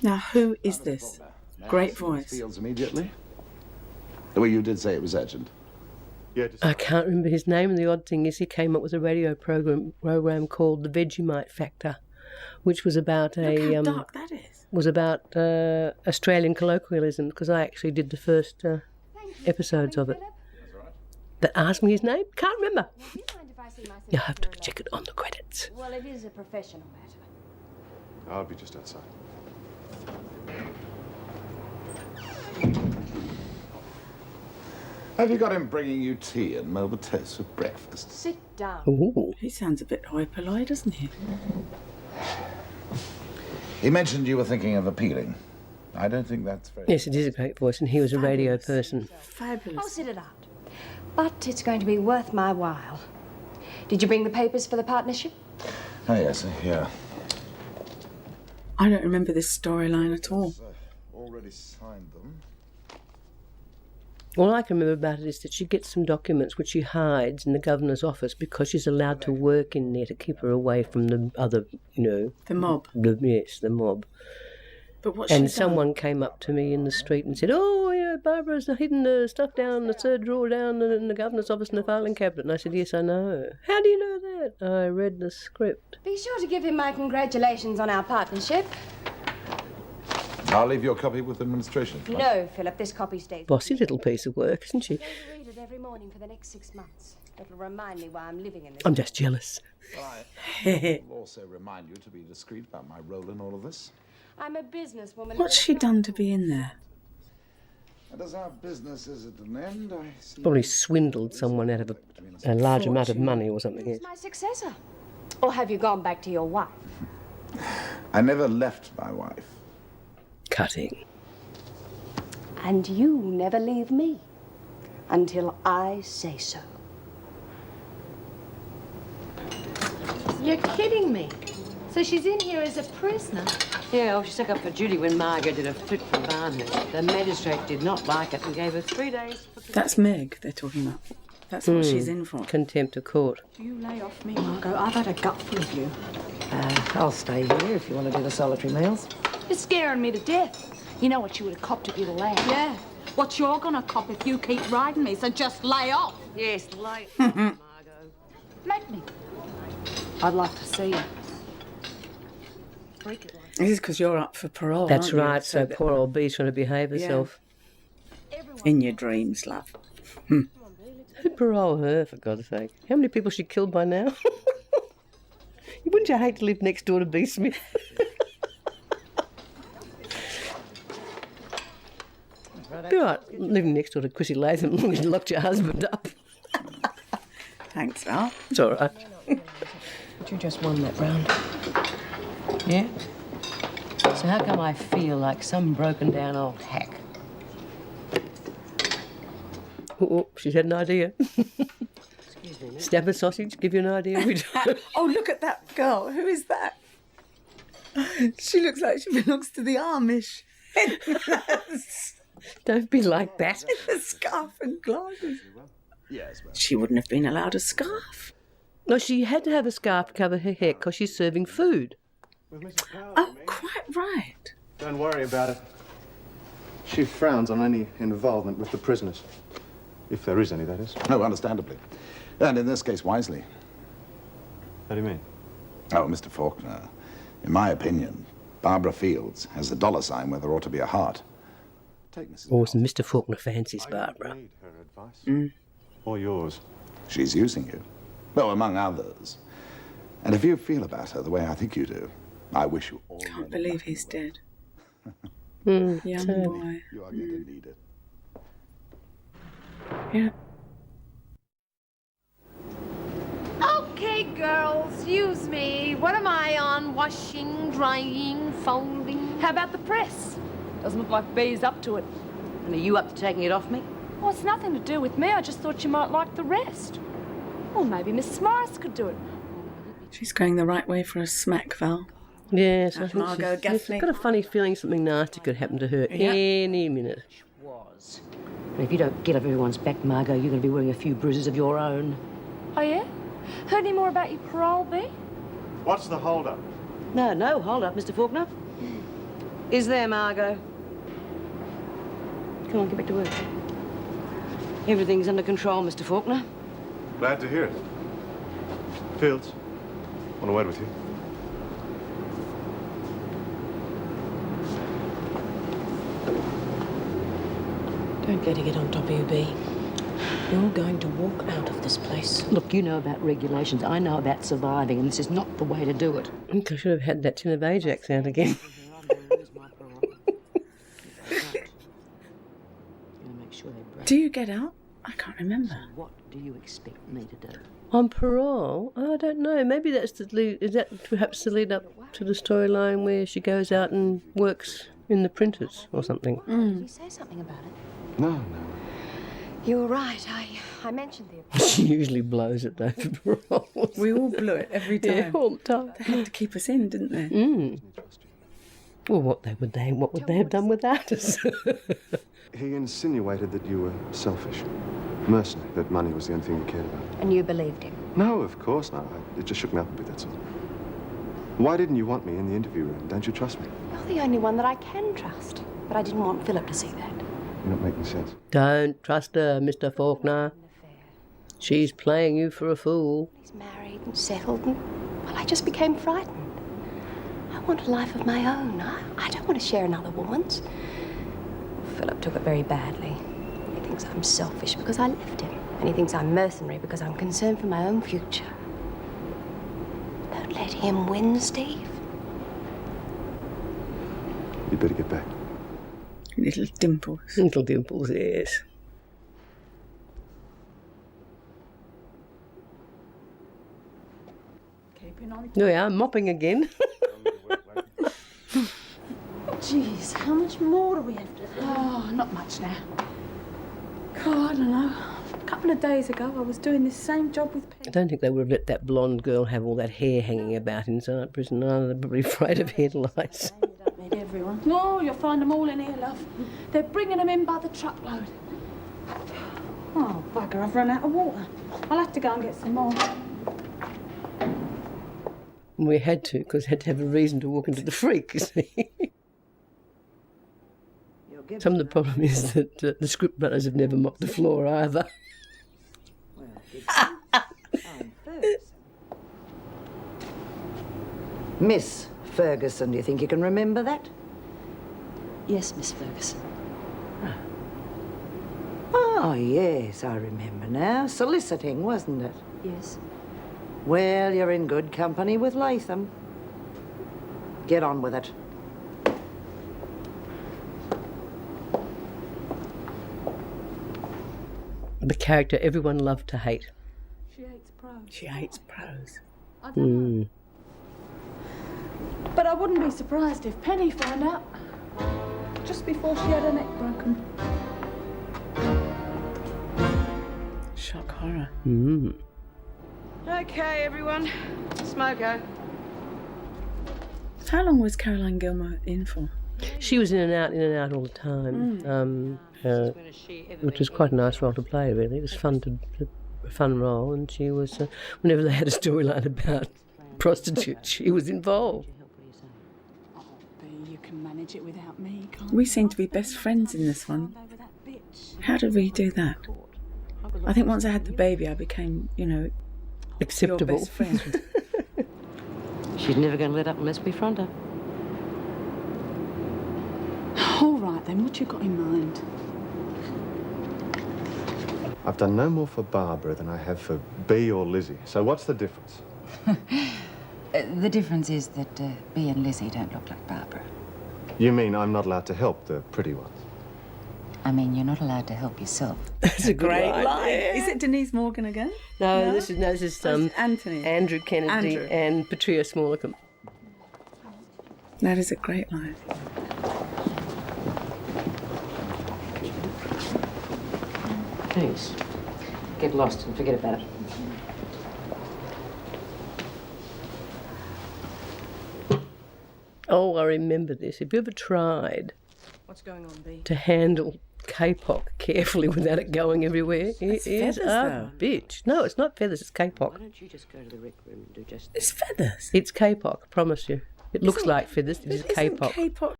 Now, who is this? Great voice. Fields immediately. Well, you did say it was urgent. I can't remember his name, and the odd thing is he came up with a radio program called The Vegemite Factor, which was about Look how dark that is. Was about Australian colloquialism, because I actually did the first episodes of it. But ask me his name? Can't remember. You'll have to check it on the credits. Well, it is a professional matter. I'll be just outside. Have you got him bringing you tea and Melba toast for breakfast? Sit down. Ooh. He sounds a bit hoi polloi, doesn't he? He mentioned you were thinking of appealing. I don't think that's very... Yes, it is a great voice, and he was a radio person. Fabulous. I'll sit it out. But it's going to be worth my while. Did you bring the papers for the partnership? Oh, yes, here. I don't remember this storyline at all. Already signed them. All I can remember about it is that she gets some documents which she hides in the governor's office because she's allowed to work in there to keep her away from the other, The mob. The mob. But what And someone came up to me in the street and said, Barbara's hidden the stuff down the third drawer down in the governor's office in the filing cabinet. And I said, yes, I know. How do you know that? I read the script. Be sure to give him my congratulations on our partnership. I'll leave you a copy with administration. No, Philip, this copy stays. Bossy little piece of work, isn't she? I'm going to read it every morning for the next 6 months. It'll remind me why I'm living in this. I'm just jealous. I'll also remind you to be discreet about my role in all of this. I'm a businesswoman. What's she done to be in there? And as our business is at an end, I see... Probably swindled someone out of a large amount of money or something. Who's my successor? Or have you gone back to your wife? I never left my wife. Cutting. And you never leave me until I say so. You're kidding me. So she's in here as a prisoner? Yeah, well, she stuck up for duty when Margot did a flip for Barnhurst. The magistrate did not like it and gave her 3 days. That's Meg they're talking about. That's what she's in for. Contempt of court. Do you lay off me, Margot? I've had a gutful of you. I'll stay here if you want to do the solitary meals. You're scaring me to death. You know what you would have copped if you'd have laughed. Yeah. What you're gonna cop if you keep riding me, so just lay off. Yes, lay off, Margot. Make me. I'd like to see you. This is because you're up for parole. That's aren't you? right, so poor old Bee's trying to behave herself. In your dreams, love. Who'd parole her, for God's sake? How many people she killed by now? Wouldn't you hate to live next door to B. Smith? Be right, living next door to Chrissy Latham as long as you locked your husband up. Thanks, Val. It's all right. But you just won that round. Yeah? So how come I feel like some broken-down old hack? Oh, she's had an idea. Excuse me, miss. Stab a sausage, give you an idea. Oh, look at that girl. Who is that? She looks like she belongs to the Amish. Don't be like that. A scarf and glasses. Yes, well. She wouldn't have been allowed a scarf. No, she had to have a scarf to cover her head because she's serving food. Oh, quite right. Don't worry about it. She frowns on any involvement with the prisoners. If there is any, that is. No, understandably. And in this case, wisely. How do you mean? Oh, Mr. Faulkner, in my opinion, Barbara Fields has the dollar sign where there ought to be a heart. Take Mrs. Or some Mr. Faulkner fancies, I Barbara. don't need her advice. Or yours. She's using you. Well, among others. And if you feel about her the way I think you do, I wish you all... Can't believe he's dead. Mm, Young so- boy. You are going to need it. Yeah. Okay, girls, use me. What am I on? Washing, drying, folding? How about the press? Doesn't look like Bee's up to it. And are you up to taking it off me? Well, it's nothing to do with me. I just thought you might like the rest. Well, maybe Mrs. Morris could do it. She's going the right way for a smack, Val. Yes, I think Margot Gaffney. I've got a funny feeling something nasty could happen to her Yeah. any minute. Was. And if you don't get off everyone's back, Margot, you're going to be wearing a few bruises of your own. Oh, yeah? Heard any more about your parole, Bee? What's the hold-up? No, hold up, Mr. Faulkner. Is there, Margot? Come on, get back to work. Everything's under control, Mr. Faulkner. Glad to hear it. Fields, want a word with you? Don't let her get on top of you, B. You're going to walk out of this place. Look, you know about regulations. I know about surviving, and this is not the way to do it. I think I should have had that tin of Ajax out again. Do you get out? I can't remember. What do you expect me to do? On parole? I don't know. Maybe that's the lead. Is that perhaps the lead up to the storyline where she goes out and works in the printers or something? Did you say something about it? No. You were right. I mentioned the... She usually blows it though for parole. We all blew it every time. Yeah, all the time. They had to keep us in, didn't they? Mm. Well, what would they have done without us? He insinuated that you were selfish, mercenary, that money was the only thing you cared about. And you believed him? No, of course not. It just shook me up a bit, that's all. Why didn't you want me in the interview room? Don't you trust me? You're the only one that I can trust. But I didn't want Philip to see that. You're not making sense. Don't trust her, Mr. Faulkner. She's playing you for a fool. He's married and settled and, well, I just became frightened. I want a life of my own. I don't want to share another woman's. Philip took it very badly. He thinks I'm selfish because I left him. And he thinks I'm mercenary because I'm concerned for my own future. Don't let him win, Steve. You'd better get back. Little dimples. Little dimples, yes. Keeping on. There we are, mopping again. Jeez, how much more do we have to do? Oh, not much now. God, I don't know. A couple of days ago, I was doing this same job with Penny. I don't think they would have let that blonde girl have all that hair hanging about inside prison either. They're probably afraid of headlights. You don't need everyone. No, you'll find them all in here, love. They're bringing them in by the truckload. Oh, bugger, I've run out of water. I'll have to go and get some more. We had to, because we had to have a reason to walk into the freak, you see. Some of the problem is that the script runners have never mopped the floor either. Miss Ferguson, do you think you can remember that? Yes, Miss Ferguson. Oh, yes, I remember now. Soliciting, wasn't it? Yes. Well, you're in good company with Latham. Get on with it. The character everyone loved to hate. She hates prose. She hates prose. I don't know. But I wouldn't be surprised if Penny found out just before she had her neck broken. Shock horror. Mm. Okay, everyone. Smoko. How long was Caroline Gilmore in for? She was in and out all the time, which was quite a nice role to play, really. It was a fun role, and she was, whenever they had a storyline about prostitutes, she was involved. You can manage it without me, can't we seem to be best friends in this one. How did we do that? I think once I had the baby, I became, Acceptable. your best friend. She's never going to let up unless we front her. All right, then, what you got in mind? I've done no more for Barbara than I have for Bea or Lizzie. So what's the difference? The difference is that Bea and Lizzie don't look like Barbara. You mean I'm not allowed to help the pretty ones? I mean, you're not allowed to help yourself. That's a great line. Yeah. Is it Denise Morgan again? No, this is Anthony. Andrew Kennedy Andrew. and Petria Smallacombe. That is a great line. Thanks. Get lost and forget about it. Oh, I remember this. Have you ever tried What's going on, Bea? to handle K-pop carefully without it going everywhere? It is feathers, a though. bitch. No, it's not feathers, it's K-pop. Why don't you just go to the rec room and do just It's feathers. It's K-pop, I promise you. It looks like feathers, it is Isn't K-pop. K-pop